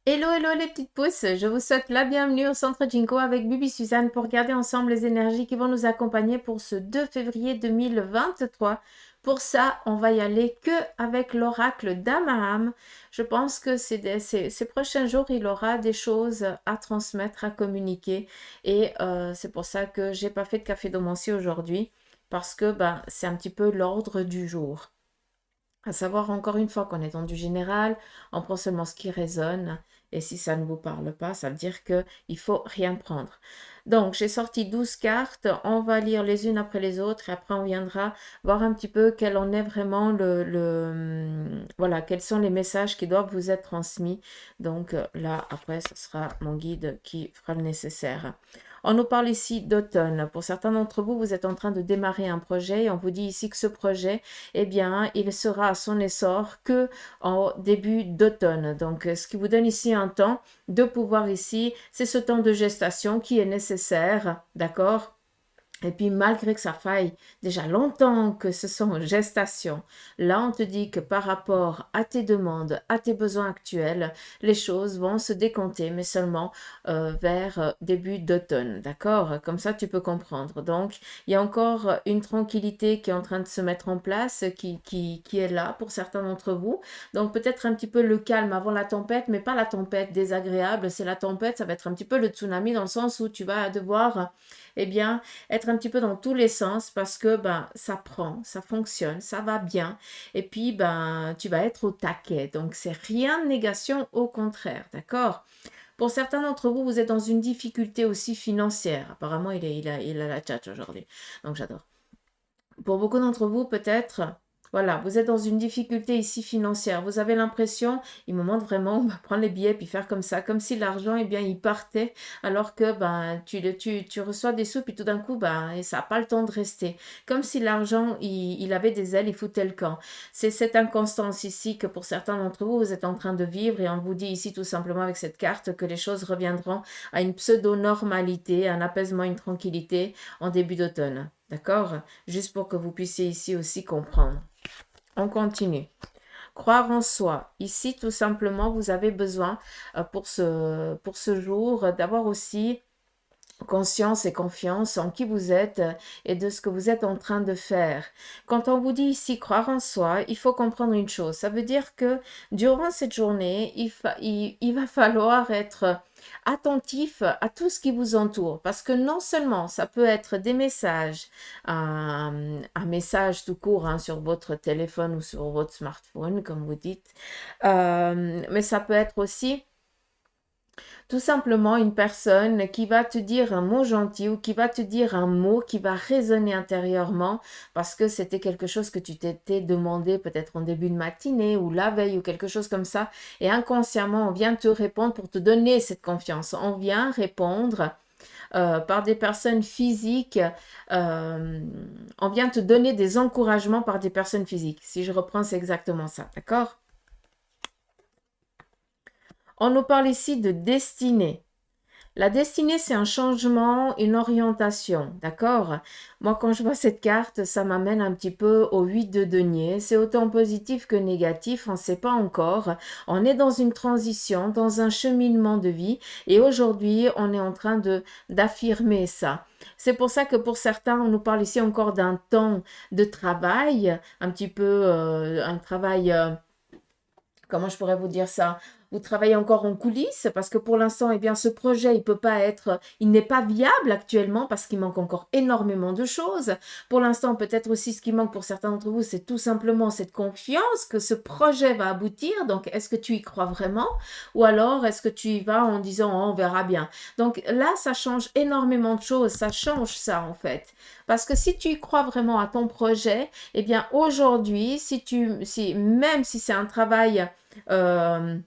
Hello, hello les petites pousses, je vous souhaite la bienvenue au Centre Jinko avec Bibi Suzanne pour regarder ensemble les énergies qui vont nous accompagner pour ce 2 février 2023. Pour ça, on va y aller que avec l'oracle d'Amaham. Je pense que ces prochains jours, il aura des choses à transmettre, à communiquer et c'est pour ça que j'ai pas fait de café d'omancie aujourd'hui parce que c'est un petit peu l'ordre du jour. À savoir encore une fois qu'on est dans du général, on prend seulement ce qui résonne, et si ça ne vous parle pas, ça veut dire qu'il ne faut rien prendre. Donc, j'ai sorti 12 cartes, on va lire les unes après les autres, et après on viendra voir un petit peu quel en est vraiment voilà, quels sont les messages qui doivent vous être transmis. Donc là, après, ce sera mon guide qui fera le nécessaire. On nous parle ici d'automne. Pour certains d'entre vous, vous êtes en train de démarrer un projet et on vous dit ici que ce projet, eh bien, il sera à son essor que en début d'automne. Donc, ce qui vous donne ici un temps de pouvoir ici, c'est ce temps de gestation qui est nécessaire, d'accord? Et puis, malgré que ça faille déjà longtemps que ce sont en gestation, là, on te dit que par rapport à tes demandes, à tes besoins actuels, les choses vont se décompter, mais seulement vers début d'automne, d'accord? Comme ça, tu peux comprendre. Donc, il y a encore une tranquillité qui est en train de se mettre en place, qui est là pour certains d'entre vous. Donc, peut-être un petit peu le calme avant la tempête, mais pas la tempête désagréable. C'est la tempête, ça va être un petit peu le tsunami dans le sens où tu vas devoir, eh bien, être un petit peu dans tous les sens parce que ça prend, ça fonctionne, ça va bien et puis tu vas être au taquet. Donc c'est rien de négation, au contraire, d'accord? Pour certains d'entre vous, vous êtes dans une difficulté aussi financière. Apparemment, il a la tchatche aujourd'hui. Donc j'adore. Pour beaucoup d'entre vous, peut-être, voilà, vous êtes dans une difficulté ici financière. Vous avez l'impression, il me montre vraiment, on va prendre les billets puis faire comme ça, comme si l'argent, eh bien, il partait, alors que tu reçois des sous, puis tout d'un coup, et ça n'a pas le temps de rester. Comme si l'argent, il avait des ailes, il foutait le camp. C'est cette inconstance ici que pour certains d'entre vous, vous êtes en train de vivre, et on vous dit ici tout simplement avec cette carte que les choses reviendront à une pseudo-normalité, un apaisement, une tranquillité en début d'automne. D'accord? Juste pour que vous puissiez ici aussi comprendre. On continue. Croire en soi. Ici, tout simplement, vous avez besoin pour ce jour d'avoir aussi conscience et confiance en qui vous êtes et de ce que vous êtes en train de faire. Quand on vous dit ici croire en soi, il faut comprendre une chose. Ça veut dire que durant cette journée, il va falloir être attentif à tout ce qui vous entoure. Parce que non seulement ça peut être des messages, un message tout court hein, sur votre téléphone ou sur votre smartphone, comme vous dites, mais ça peut être aussi tout simplement une personne qui va te dire un mot gentil ou qui va te dire un mot qui va résonner intérieurement parce que c'était quelque chose que tu t'étais demandé peut-être en début de matinée ou la veille ou quelque chose comme ça. Et inconsciemment, on vient te répondre pour te donner cette confiance. On vient répondre par des personnes physiques. euh, on vient te donner des encouragements par des personnes physiques. Si je reprends, c'est exactement ça. D'accord? On nous parle ici de destinée. La destinée, c'est un changement, une orientation, d'accord? Moi, quand je vois cette carte, ça m'amène un petit peu au 8 de denier. C'est autant positif que négatif, on ne sait pas encore. On est dans une transition, dans un cheminement de vie, et aujourd'hui, on est en train de d'affirmer ça. C'est pour ça que pour certains, on nous parle ici encore d'un temps de travail, un petit peu un travail comment je pourrais vous dire ça? Vous travaillez encore en coulisses parce que pour l'instant, eh bien, ce projet, il peut pas être, il n'est pas viable actuellement parce qu'il manque encore énormément de choses. Pour l'instant, peut-être aussi ce qui manque pour certains d'entre vous, c'est tout simplement cette confiance que ce projet va aboutir. Donc, est-ce que tu y crois vraiment? Ou alors, est-ce que tu y vas en disant, oh, on verra bien? Donc là, ça change énormément de choses. Ça change ça, en fait. Parce que si tu y crois vraiment à ton projet, eh bien, aujourd'hui, même si c'est un travail euh,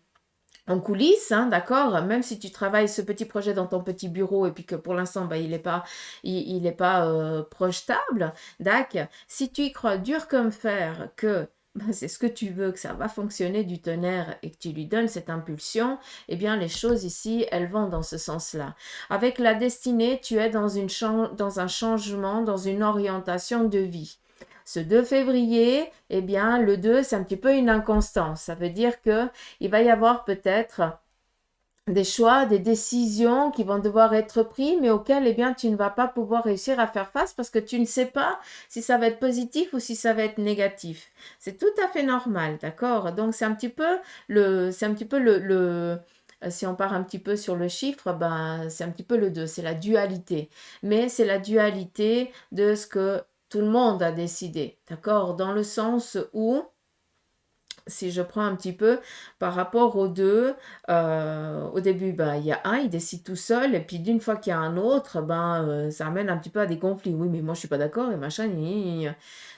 en coulisses, hein, d'accord? Même si tu travailles ce petit projet dans ton petit bureau et puis que pour l'instant, il est pas projetable, d'accord? Si tu y crois dur comme fer que c'est ce que tu veux, que ça va fonctionner du tonnerre et que tu lui donnes cette impulsion, eh bien les choses ici, elles vont dans ce sens-là. Avec la destinée, tu es dans un changement, dans une orientation de vie. Ce 2 février, eh bien, le 2, c'est un petit peu une inconstance. Ça veut dire que il va y avoir peut-être des choix, des décisions qui vont devoir être prises, mais auxquelles, eh bien, tu ne vas pas pouvoir réussir à faire face parce que tu ne sais pas si ça va être positif ou si ça va être négatif. C'est tout à fait normal, d'accord? Donc, c'est un petit peu si on part un petit peu sur le chiffre, ben, c'est un petit peu le 2, c'est la dualité. Mais c'est la dualité de ce que tout le monde a décidé, d'accord? Dans le sens où si je prends un petit peu par rapport aux deux, au début, ben, il y a un, il décide tout seul, et puis d'une fois qu'il y a un autre, ben, ça amène un petit peu à des conflits. Oui, mais moi je suis pas d'accord, et machin,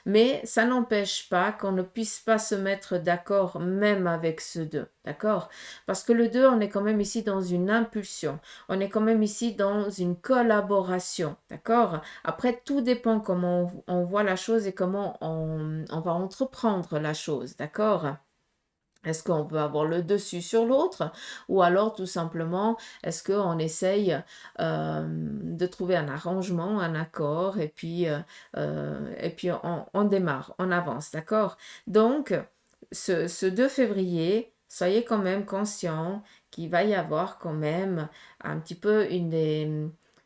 mais ça n'empêche pas qu'on ne puisse pas se mettre d'accord même avec ce deux, d'accord? Parce que le deux, on est quand même ici dans une impulsion, on est quand même ici dans une collaboration, d'accord? Après, tout dépend comment on voit la chose et comment on va entreprendre la chose, d'accord? Est-ce qu'on veut avoir le dessus sur l'autre ou alors tout simplement est-ce qu'on essaye de trouver un arrangement, un accord et puis on démarre, on avance, d'accord? Donc, ce 2 février, soyez quand même conscients qu'il va y avoir quand même un petit peu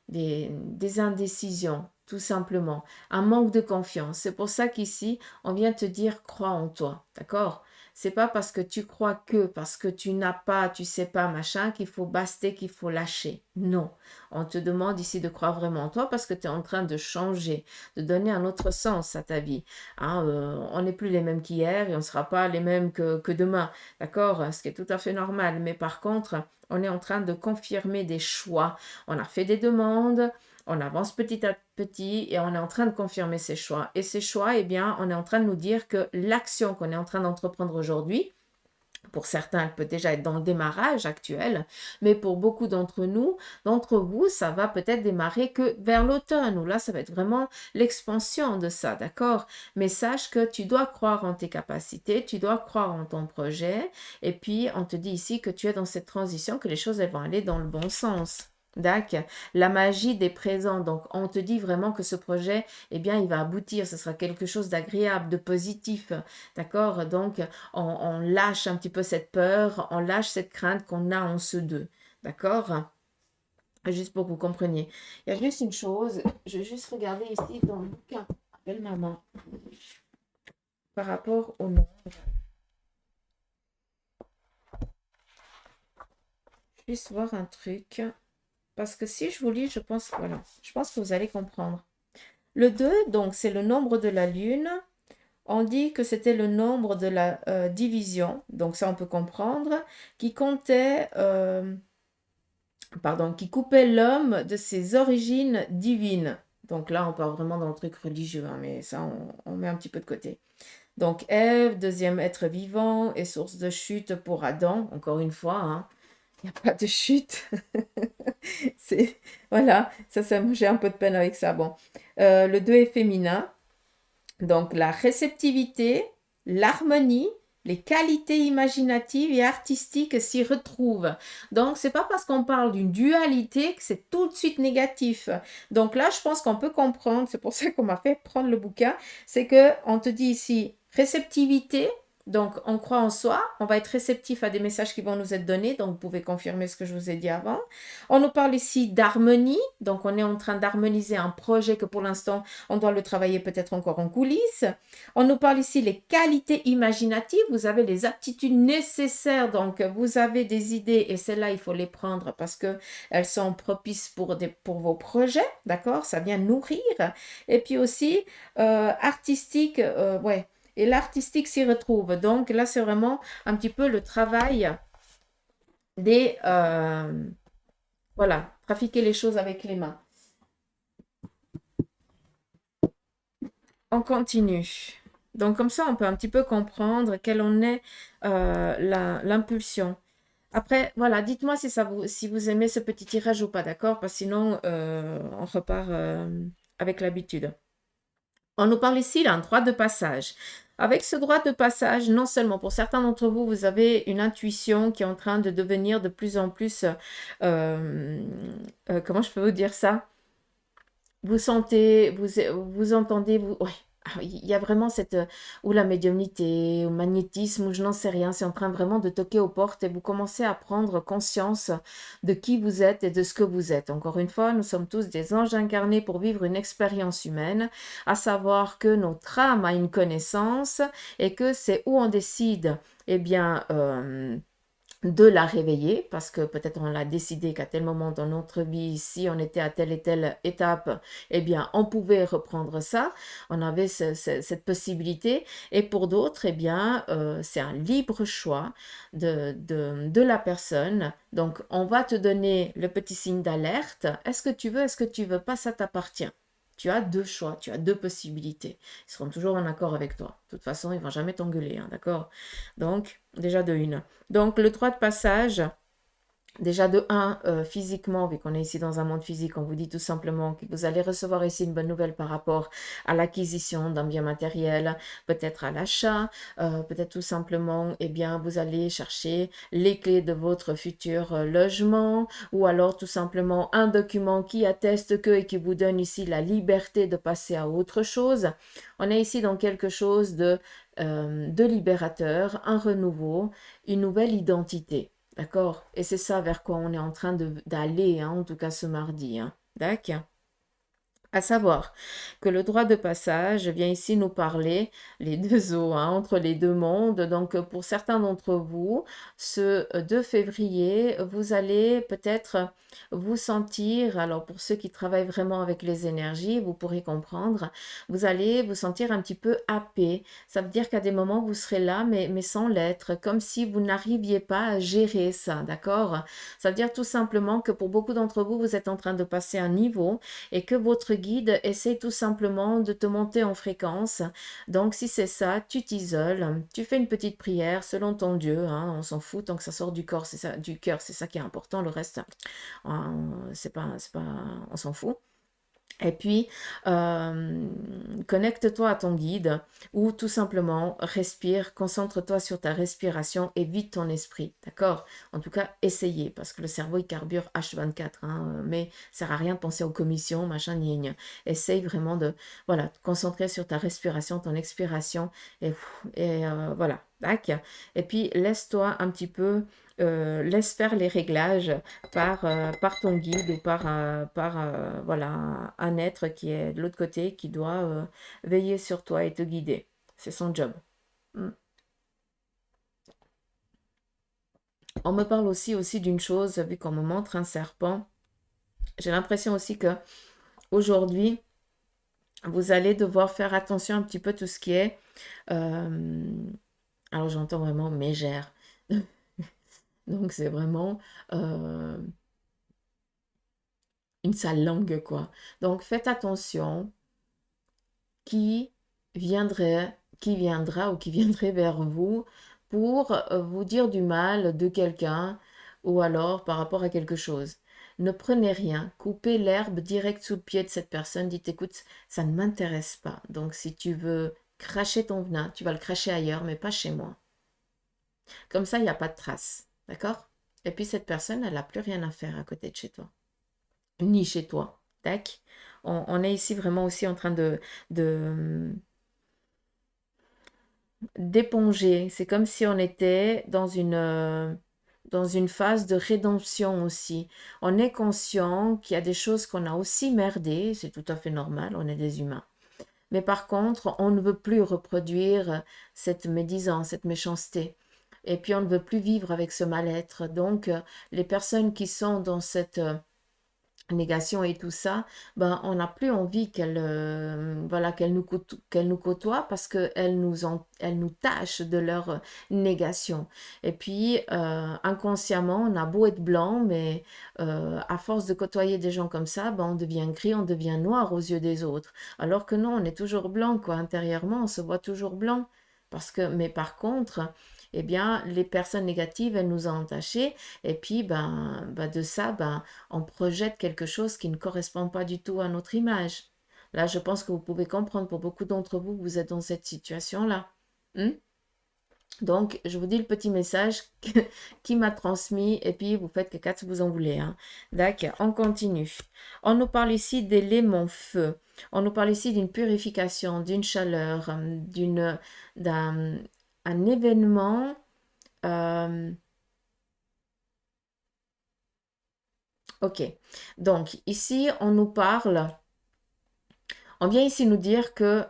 des indécisions, tout simplement, un manque de confiance. C'est pour ça qu'ici, on vient te dire crois en toi, d'accord? C'est pas parce que tu crois que, parce que tu n'as pas, tu sais pas, machin, qu'il faut baster, qu'il faut lâcher. Non. On te demande ici de croire vraiment en toi parce que tu es en train de changer, de donner un autre sens à ta vie. Hein, on n'est plus les mêmes qu'hier et on ne sera pas les mêmes que demain. D'accord? Ce qui est tout à fait normal. Mais par contre, on est en train de confirmer des choix. On a fait des demandes, on avance petit à petit et on est en train de confirmer ces choix. Et ces choix, eh bien, on est en train de nous dire que l'action qu'on est en train d'entreprendre aujourd'hui, pour certains, elle peut déjà être dans le démarrage actuel, mais pour beaucoup d'entre vous, ça va peut-être démarrer que vers l'automne, où là, ça va être vraiment l'expansion de ça, d'accord? Mais sache que tu dois croire en tes capacités, tu dois croire en ton projet, et puis on te dit ici que tu es dans cette transition, que les choses, elles vont aller dans le bon sens. D'accord. La magie des présents. Donc, on te dit vraiment que ce projet, eh bien, il va aboutir. Ce sera quelque chose d'agréable, de positif. D'accord? Donc, on lâche un petit peu cette peur, on lâche cette crainte qu'on a en ce deux. D'accord? Juste pour que vous compreniez. Il y a juste une chose, je vais juste regarder ici dans le bouquin. Appelle maman. Par rapport au nom. Juste voir un truc. Parce que si je vous lis, je pense, voilà, je pense que vous allez comprendre. Le 2, donc, c'est le nombre de la Lune. On dit que c'était le nombre de la division, donc ça on peut comprendre, qui comptait, qui coupait l'homme de ses origines divines. Donc là, on parle vraiment dans le truc religieux, hein, mais ça, on met un petit peu de côté. Donc Ève, deuxième être vivant et source de chute pour Adam, encore une fois, hein, il n'y a pas de chute. C'est, voilà, ça, j'ai un peu de peine avec ça. Bon, le 2 est féminin. Donc la réceptivité, l'harmonie, les qualités imaginatives et artistiques s'y retrouvent. Donc c'est pas parce qu'on parle d'une dualité que c'est tout de suite négatif. Donc là, je pense qu'on peut comprendre, c'est pour ça qu'on m'a fait prendre le bouquin, c'est que on te dit ici réceptivité. Donc, on croit en soi, on va être réceptif à des messages qui vont nous être donnés, donc vous pouvez confirmer ce que je vous ai dit avant. On nous parle ici d'harmonie, donc on est en train d'harmoniser un projet que pour l'instant, on doit le travailler peut-être encore en coulisses. On nous parle ici les qualités imaginatives. Vous avez les aptitudes nécessaires. Donc, vous avez des idées et celles-là, il faut les prendre parce qu'elles sont propices pour vos projets. D'accord? Ça vient nourrir. Et puis aussi, artistique, ouais. Et l'artistique s'y retrouve. Donc, là, c'est vraiment un petit peu le travail des... voilà, trafiquer les choses avec les mains. On continue. Donc comme ça, on peut un petit peu comprendre quelle en est l'impulsion. Après, voilà, dites-moi si vous aimez ce petit tirage ou pas, d'accord? Parce que sinon, on repart avec l'habitude. On nous parle ici d'un droit de passage. Avec ce droit de passage, non seulement pour certains d'entre vous, vous avez une intuition qui est en train de devenir de plus en plus, comment je peux vous dire ça? Vous sentez, vous entendez, ouais, il y a vraiment cette, ou la médiumnité, ou magnétisme, ou je n'en sais rien, c'est en train vraiment de toquer aux portes et vous commencez à prendre conscience de qui vous êtes et de ce que vous êtes. Encore une fois, nous sommes tous des anges incarnés pour vivre une expérience humaine, à savoir que notre âme a une connaissance et que c'est où on décide, eh bien, de la réveiller, parce que peut-être on l'a décidé qu'à tel moment dans notre vie, si on était à telle et telle étape, eh bien, on pouvait reprendre ça, on avait cette possibilité, et pour d'autres, eh bien, c'est un libre choix de la personne. Donc, on va te donner le petit signe d'alerte. Est-ce que tu veux pas, ça t'appartient. Tu as deux choix, tu as deux possibilités. Ils seront toujours en accord avec toi. De toute façon, ils ne vont jamais t'engueuler, hein, d'accord? Donc, déjà de une. Donc, le 3 de passage, déjà de un, physiquement, vu qu'on est ici dans un monde physique, on vous dit tout simplement que vous allez recevoir ici une bonne nouvelle par rapport à l'acquisition d'un bien matériel, peut-être à l'achat, peut-être tout simplement, eh bien, vous allez chercher les clés de votre futur logement, ou alors tout simplement un document qui atteste que et qui vous donne ici la liberté de passer à autre chose. On est ici dans quelque chose de libérateur, un renouveau, une nouvelle identité. D'accord? Et c'est ça vers quoi on est en train d'aller, hein, en tout cas ce mardi. Hein. D'accord? À savoir que le droit de passage vient ici nous parler les deux eaux, hein, entre les deux mondes. Donc pour certains d'entre vous, ce 2 février, vous allez peut-être vous sentir, alors pour ceux qui travaillent vraiment avec les énergies, vous pourrez comprendre, vous allez vous sentir un petit peu happé. Ça veut dire qu'à des moments, vous serez là, mais sans l'être, comme si vous n'arriviez pas à gérer ça, d'accord? Ça veut dire tout simplement que pour beaucoup d'entre vous, vous êtes en train de passer un niveau et que votre guide essaie tout simplement de te monter en fréquence. Donc si c'est ça, tu t'isoles, tu fais une petite prière selon ton Dieu, hein, on s'en fout tant que ça sort du corps, c'est ça, du cœur, c'est ça qui est important, le reste, c'est pas, on s'en fout. Et puis, connecte-toi à ton guide ou tout simplement respire, concentre-toi sur ta respiration et vide ton esprit, d'accord? En tout cas, essayez parce que le cerveau il carbure H24, hein, mais ça sert à rien de penser aux commissions, machin, gna. Essaye vraiment de, voilà, te concentrer sur ta respiration, ton expiration et voilà, tac. Et puis, laisse-toi un petit peu, laisse faire les réglages par ton guide ou par voilà, un être qui est de l'autre côté qui doit veiller sur toi et te guider. C'est son job. Mm. On me parle aussi d'une chose, vu qu'on me montre un serpent. J'ai l'impression aussi que aujourd'hui, vous allez devoir faire attention un petit peu à tout ce qui est. euh, alors j'entends vraiment mégère. Donc c'est vraiment une sale langue, quoi. Donc faites attention qui qui viendra ou qui viendrait vers vous pour vous dire du mal de quelqu'un ou alors par rapport à quelque chose. Ne prenez rien, coupez l'herbe direct sous le pied de cette personne, dites écoute, ça ne m'intéresse pas. Donc si tu veux cracher ton venin, tu vas le cracher ailleurs, mais pas chez moi. Comme ça, il n'y a pas de trace. D'accord? Et puis cette personne, elle n'a plus rien à faire à côté de chez toi. Ni chez toi. Tac. On est ici vraiment aussi en train de d'éponger. C'est comme si on était dans une phase de rédemption aussi. On est conscient qu'il y a des choses qu'on a aussi merdées, c'est tout à fait normal, on est des humains. Mais par contre, on ne veut plus reproduire cette médisance, cette méchanceté. Et puis on ne veut plus vivre avec ce mal-être. Donc, les personnes qui sont dans cette négation et tout ça, ben, on n'a plus envie voilà, qu'elle nous côtoie parce qu'elle nous tâche de leur négation. Et puis, inconsciemment, on a beau être blanc, mais à force de côtoyer des gens comme ça, ben, on devient gris, on devient noir aux yeux des autres. Alors que non, on est toujours blanc, quoi. Intérieurement, on se voit toujours blanc. Mais par contre, eh bien, les personnes négatives, elles nous ont entachés. Et puis, de ça, on projette quelque chose qui ne correspond pas du tout à notre image. Là, je pense que vous pouvez comprendre pour beaucoup d'entre vous, vous êtes dans cette situation-là. Hmm. Donc, je vous dis le petit message qui m'a transmis et puis vous faites que quatre vous en voulez. Hein. D'accord, on continue. On nous parle ici d'éléments feu. On nous parle ici d'une purification, d'une chaleur, d'un un événement. euh, ok, donc ici, on vient ici nous dire que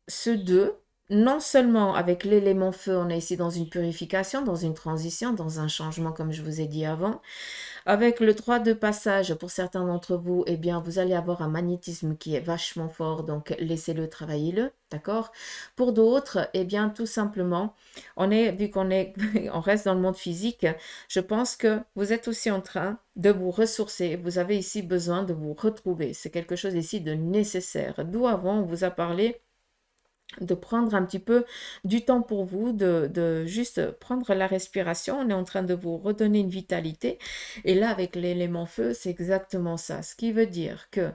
ce 2, non seulement avec l'élément feu, on est ici dans une purification, dans une transition, dans un changement, comme je vous ai dit avant. Avec le 3 de passage, pour certains d'entre vous, eh bien, vous allez avoir un magnétisme qui est vachement fort, donc laissez-le, travaillez-le, d'accord? Pour d'autres, eh bien, tout simplement, vu qu'on est, on reste dans le monde physique, je pense que vous êtes aussi en train de vous ressourcer. Vous avez ici besoin de vous retrouver. C'est quelque chose ici de nécessaire. D'où avant, on vous a parlé de prendre un petit peu du temps pour vous, de juste prendre la respiration. On est en train de vous redonner une vitalité. Et là, avec l'élément feu, c'est exactement ça. Ce qui veut dire que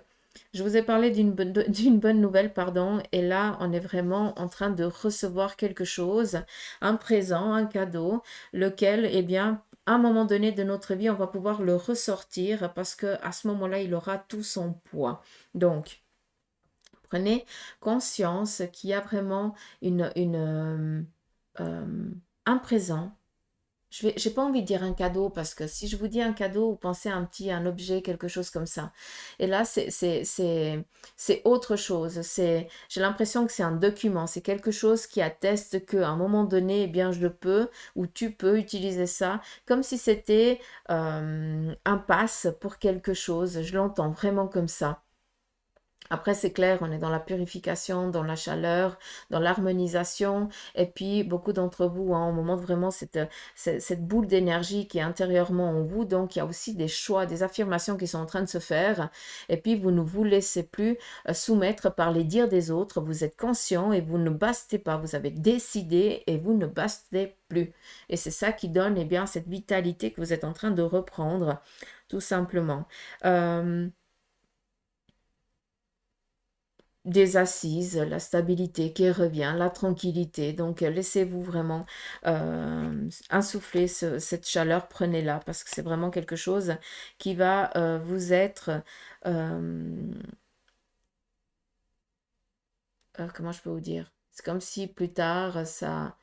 je vous ai parlé d'une bonne nouvelle, pardon, et là, on est vraiment en train de recevoir quelque chose, un présent, un cadeau, lequel, eh bien, à un moment donné de notre vie, on va pouvoir le ressortir parce que à ce moment-là, il aura tout son poids. Donc, prenez conscience qu'il y a vraiment un présent. J'ai pas envie de dire un cadeau parce que si je vous dis un cadeau, vous pensez à un objet, quelque chose comme ça. Et là, c'est autre chose. J'ai l'impression que c'est un document. C'est quelque chose qui atteste qu'à un moment donné, eh bien, je peux ou tu peux utiliser ça comme si c'était un pass pour quelque chose. Je l'entends vraiment comme ça. Après, c'est clair, on est dans la purification, dans la chaleur, dans l'harmonisation. Et puis, beaucoup d'entre vous, hein, on montre vraiment cette boule d'énergie qui est intérieurement en vous. Donc, il y a aussi des choix, des affirmations qui sont en train de se faire. Et puis, vous ne vous laissez plus soumettre par les dires des autres. Vous êtes conscient et vous ne bastez pas. Vous avez décidé et vous ne bastez plus. Et c'est ça qui donne, eh bien, cette vitalité que vous êtes en train de reprendre, tout simplement. Des assises, la stabilité qui revient, la tranquillité. Donc, laissez-vous vraiment insuffler cette chaleur, prenez-la parce que c'est vraiment quelque chose qui va vous être, comment je peux vous dire? C'est comme si plus tard, ça...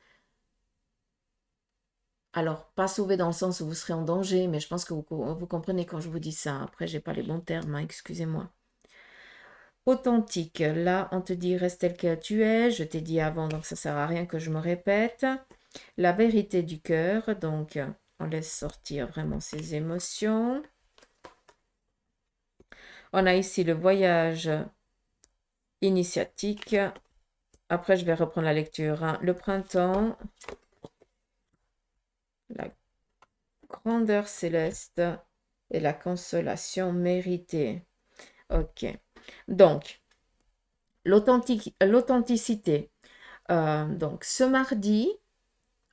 Alors, pas sauvé dans le sens où vous serez en danger, mais je pense que vous comprenez quand je vous dis ça. Après, j'ai pas les bons termes, hein, excusez-moi. Authentique. Là, on te dit reste tel que tu es. Je t'ai dit avant, donc ça sert à rien que je me répète. La vérité du cœur. Donc, on laisse sortir vraiment ses émotions. On a ici le voyage initiatique. Après, je vais reprendre la lecture. Hein. Le printemps. La grandeur céleste et la consolation méritée. Ok. Donc, l'authenticité. Donc, ce mardi,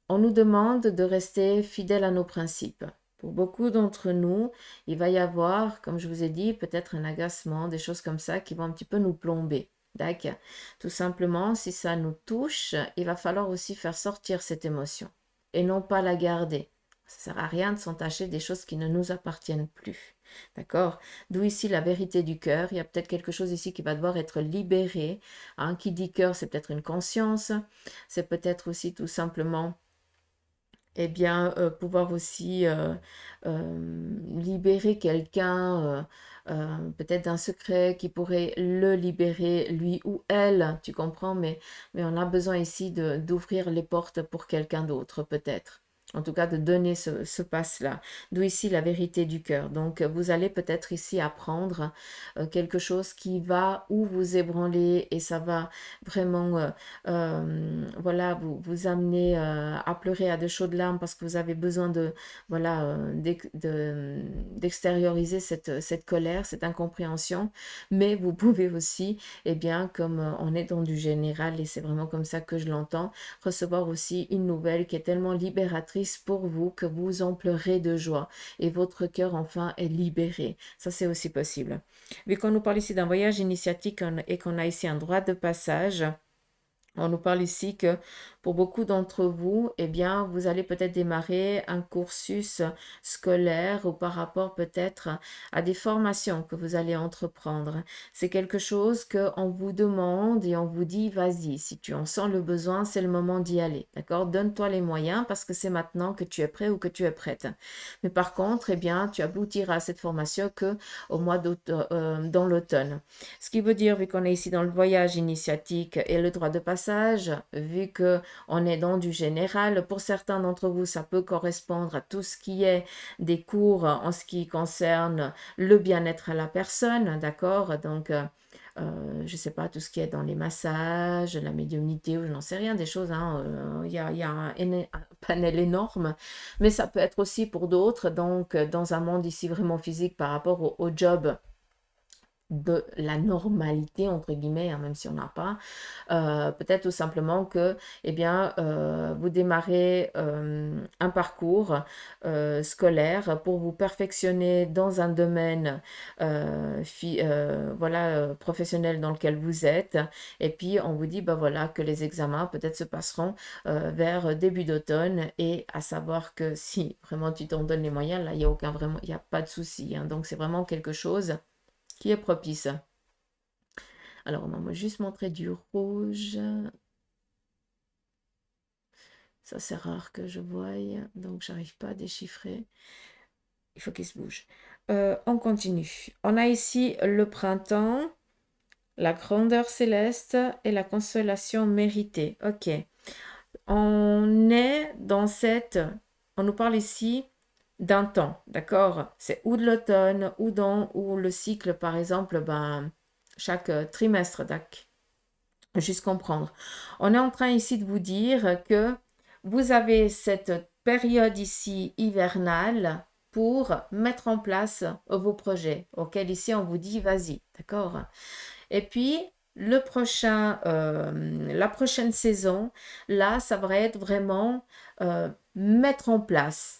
on nous demande de rester fidèle à nos principes. Pour beaucoup d'entre nous, il va y avoir, comme je vous ai dit, peut-être un agacement, des choses comme ça qui vont un petit peu nous plomber. D'accord. Tout simplement, si ça nous touche, il va falloir aussi faire sortir cette émotion et non pas la garder. Ça ne sert à rien de s'entacher des choses qui ne nous appartiennent plus. D'accord? D'où ici la vérité du cœur. Il y a peut-être quelque chose ici qui va devoir être libéré. Hein, qui dit cœur, c'est peut-être une conscience. C'est peut-être aussi tout simplement eh bien, pouvoir aussi libérer quelqu'un, peut-être d'un secret qui pourrait le libérer, lui ou elle, tu comprends, mais on a besoin ici d'ouvrir les portes pour quelqu'un d'autre, peut-être. En tout cas, de donner ce passe-là. D'où ici la vérité du cœur. Donc, vous allez peut-être ici apprendre quelque chose qui va ou vous ébranler et ça va vraiment voilà, vous amener à pleurer à de chaudes larmes parce que vous avez besoin de, voilà, d'extérioriser cette colère, cette incompréhension. Mais vous pouvez aussi, eh bien, comme on est dans du général, et c'est vraiment comme ça que je l'entends, recevoir aussi une nouvelle qui est tellement libératrice pour vous que vous en pleurez de joie et votre cœur enfin est libéré. Ça, c'est aussi possible. Vu qu'on nous parle ici d'un voyage initiatique et qu'on a ici un droit de passage, On nous parle ici que pour beaucoup d'entre vous, eh bien, vous allez peut-être démarrer un cursus scolaire ou par rapport peut-être à des formations que vous allez entreprendre. C'est quelque chose qu'on vous demande et on vous dit, vas-y, si tu en sens le besoin, c'est le moment d'y aller. D'accord? Donne-toi les moyens parce que c'est maintenant que tu es prêt ou que tu es prête. Mais par contre, eh bien, tu aboutiras à cette formation que au mois dans l'automne. Ce qui veut dire, vu qu'on est ici dans le voyage initiatique et le droit de passage, vu que on est dans du général, pour certains d'entre vous, ça peut correspondre à tout ce qui est des cours en ce qui concerne le bien-être à la personne, d'accord? Donc, je ne sais pas, tout ce qui est dans les massages, la médiumnité, ou je n'en sais rien, des choses, hein, il y a un panel énorme, mais ça peut être aussi pour d'autres, donc dans un monde ici vraiment physique par rapport au job de la normalité, entre guillemets, hein, même si on n'a pas. Peut-être tout simplement que, eh bien, vous démarrez un parcours scolaire pour vous perfectionner dans un domaine voilà, professionnel dans lequel vous êtes. Et puis, on vous dit, bah voilà, que les examens peut-être se passeront vers début d'automne. Et à savoir que si vraiment tu t'en donnes les moyens, là, il n'y a aucun vraiment, il n'y a pas de souci, hein. Donc, c'est vraiment quelque chose qui est propice. Alors, on m'a juste montré du rouge. Ça, c'est rare que je voie, donc j'arrive pas à déchiffrer. Il faut qu'il se bouge. On continue. On a ici le printemps, la grandeur céleste et la consolation méritée. Ok. On est dans cette... On nous parle ici d'un temps, d'accord? C'est ou de l'automne ou le cycle, par exemple, ben, chaque trimestre, d'accord? Juste comprendre. On est en train ici de vous dire que vous avez cette période ici hivernale pour mettre en place vos projets, auxquels ici on vous dit vas-y, d'accord? Et puis la prochaine saison, là, ça va être vraiment mettre en place.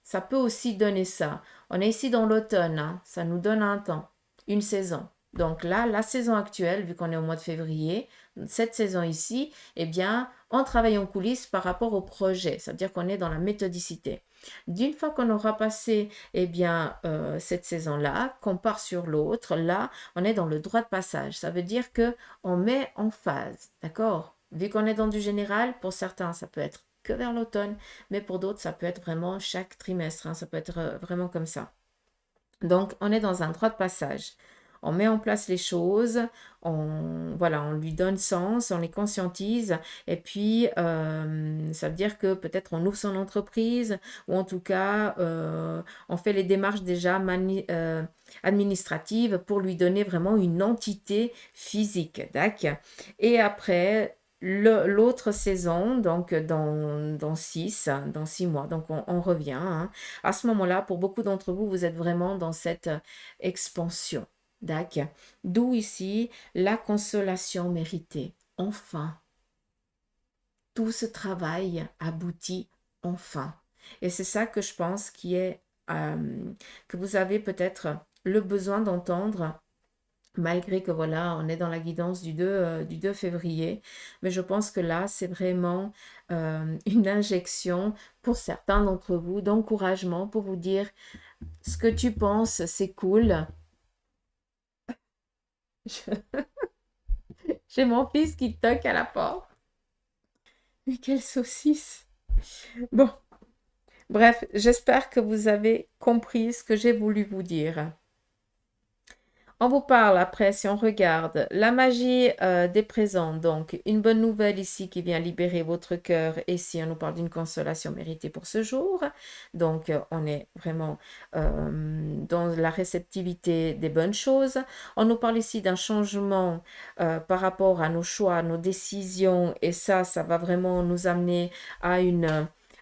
Ça peut aussi donner ça. On est ici dans l'automne, hein, ça nous donne un temps, une saison. Donc là, la saison actuelle, vu qu'on est au mois de février, cette saison ici, eh bien, on travaille en coulisses par rapport au projet. C'est-à-dire qu'on est dans la méthodicité. D'une fois qu'on aura passé, eh bien, cette saison-là, qu'on part sur l'autre, là, on est dans le droit de passage. Ça veut dire que on met en phase, d'accord? Vu qu'on est dans du général, pour certains, ça peut être que vers l'automne, mais pour d'autres, ça peut être vraiment chaque trimestre, hein, ça peut être vraiment comme ça. Donc, on est dans un droit de passage. On met en place les choses, voilà, on lui donne sens, on les conscientise, et puis ça veut dire que peut-être on ouvre son entreprise, ou en tout cas, on fait les démarches déjà administratives pour lui donner vraiment une entité physique, d'accord? Et après, l'autre saison, donc dans 6 mois, donc on revient, hein. À ce moment-là, pour beaucoup d'entre vous, vous êtes vraiment dans cette expansion. D'accord? D'où ici la consolation méritée. Enfin, tout ce travail aboutit enfin. Et c'est ça que je pense que vous avez peut-être le besoin d'entendre, malgré que voilà, on est dans la guidance du 2 février. Mais je pense que là, c'est vraiment une injection pour certains d'entre vous d'encouragement pour vous dire ce que tu penses, c'est cool. J'ai mon fils qui toque à la porte. Mais quelle saucisse! Bon, bref, j'espère que vous avez compris ce que j'ai voulu vous dire. On vous parle après, si on regarde, la magie des présents. Donc, une bonne nouvelle ici qui vient libérer votre cœur. Et si on nous parle d'une consolation méritée pour ce jour. Donc, on est vraiment dans la réceptivité des bonnes choses. On nous parle ici d'un changement par rapport à nos choix, nos décisions. Et ça va vraiment nous amener à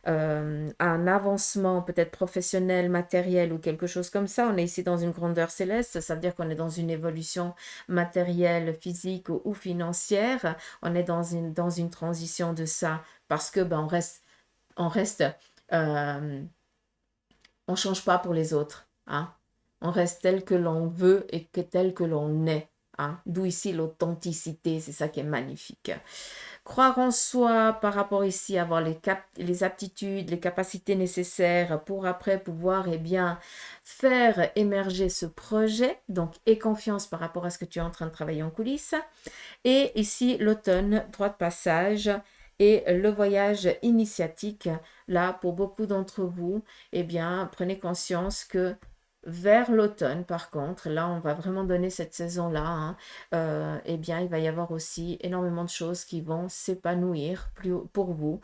un avancement peut-être professionnel, matériel ou quelque chose comme ça. On est ici dans une grandeur céleste, ça veut dire qu'on est dans une évolution matérielle, physique ou financière. On est dans une transition de ça parce que ben, on change pas pour les autres, hein. On reste tel que l'on veut et tel que l'on est, hein. D'où ici l'authenticité, c'est ça qui est magnifique. Croire en soi par rapport ici, avoir les aptitudes, les capacités nécessaires pour après pouvoir faire émerger ce projet. Donc, aie confiance par rapport à ce que tu es en train de travailler en coulisses. Et ici, l'automne, droit de passage et le voyage initiatique. Là, pour beaucoup d'entre vous, prenez conscience que vers l'automne, par contre, là, on va vraiment donner cette saison-là, il va y avoir aussi énormément de choses qui vont s'épanouir pour vous.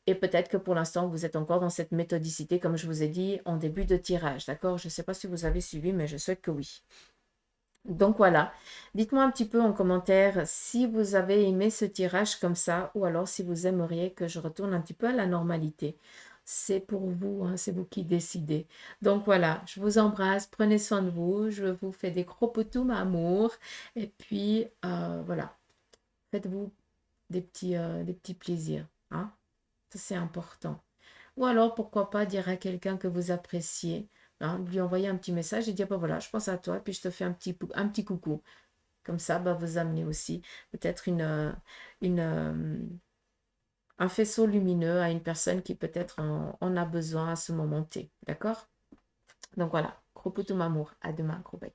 Et peut-être que pour l'instant, vous êtes encore dans cette méthodicité, comme je vous ai dit en début de tirage, d'accord? Je ne sais pas si vous avez suivi, mais je souhaite que oui. Donc voilà, dites-moi un petit peu en commentaire si vous avez aimé ce tirage comme ça ou alors si vous aimeriez que je retourne un petit peu à la normalité. C'est pour vous, hein, c'est vous qui décidez. Donc voilà, je vous embrasse, prenez soin de vous, je vous fais des gros poutous, amour. Et puis voilà, faites-vous des petits plaisirs, hein. Ça c'est important. Ou alors, pourquoi pas dire à quelqu'un que vous appréciez, hein, lui envoyer un petit message et dire, bah voilà, je pense à toi, puis je te fais un petit coucou. Comme ça, bah, vous amenez aussi peut-être une, un faisceau lumineux à une personne qui peut-être en a besoin à ce moment T. D'accord? Donc voilà, gros poutou amour. À demain, gros bec.